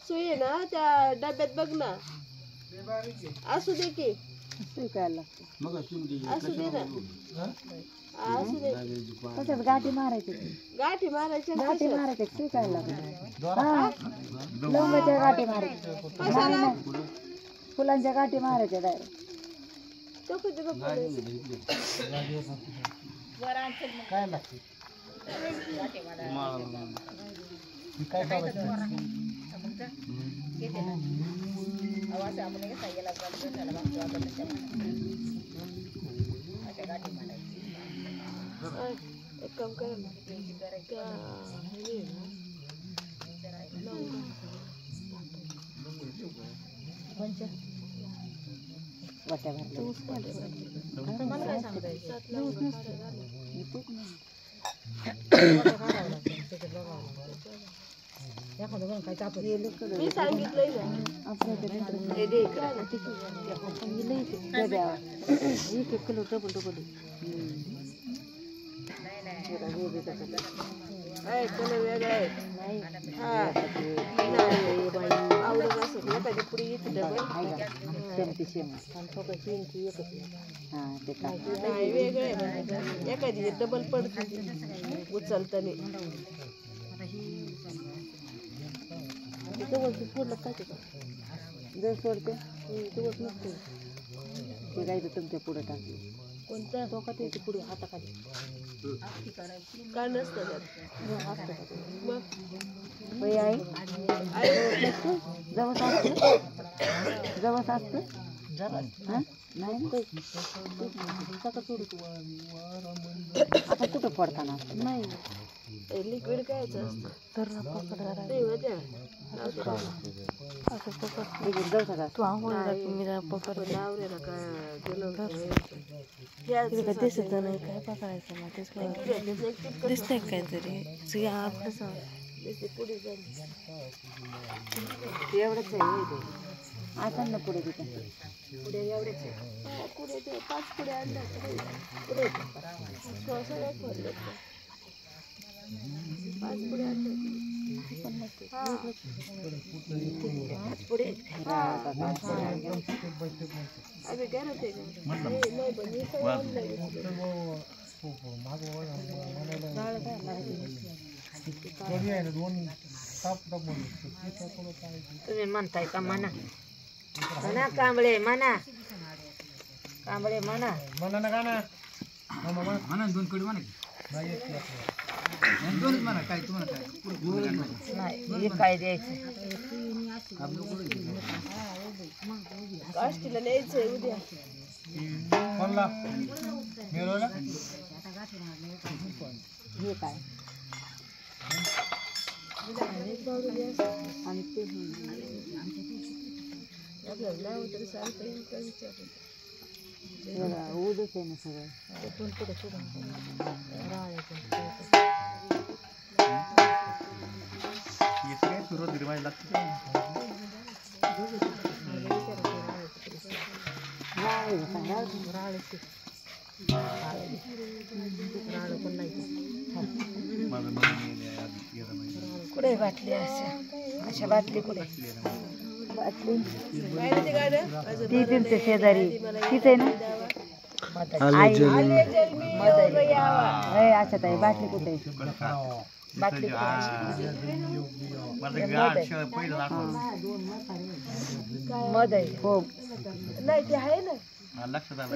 सुई ना त्या डब्यात बघ ना असू दे की असू दे ना असू दे कशात गाठी मारायचे गाठी मारायच्या गाठी मारायचे शिकायला लवंगाच्या गाठी मारायच्या कशाला फुलांच्या गाठी मारायच्या डायरेक्ट काय लागते काय एक काम कर मी सांगितलंय किलो डबल डबल वेगळं आहे आवडत असेल एखादी पुढे येते डबल वेगळं आहे एखादी डबल पडते उचलताना सोडलं काय जर सोडते दिवस नसते ते गायचं तुमच्या पुढे टाकले कोणत्या टोकात येते पुढे हाताखाली काय नसतं मग आई जवळ असतं जवळ असतं नाही आता कुठं पडताना नाही लिक्विड कायचं असतं तर तू लावलेला काय गेलं दिसत नाही काय पकडायचं ना तेच दिसतंय काहीतरी आपलं पुढे जाईल एवढंच आहे आता ना पुढे तिथे पुढे एवढेच आहे पुढे ते 5 पुढे आणलं पुढे 5 पुढे आणलं आम्ही घरात आहे का? नाही पण मी सगळं आणलंय. तुम्ही म्हणताय का म्हणा म्हणा कांबळे म्हणा कांबळे म्हणा म्हणा ना का ना म्हणा दोन कडी म्हणा दोनच म्हणा काय तुम्हाला काय नाही हे काय द्यायचं काष्टीला न्यायचंय उद्या. कोणला मिळवला हे काय आणि ते आपल्याला नाव तरी सांगता येईल का विचारू. उदच आहे ना सगळं कुठे बाटली अशा बाटली कुठे बाटली काय रे ते गाणं? माझं ती तुमच्या शेजारी तीच आहे ना आई आले जन्मी योग यावा. अच्छा ताई बाटली कुठे बाटली मध आहे हो नाही ते आहे ना. लक्षात आलं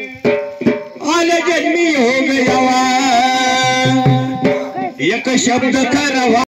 आले जन्मी योग यावा एक शब्द खरवा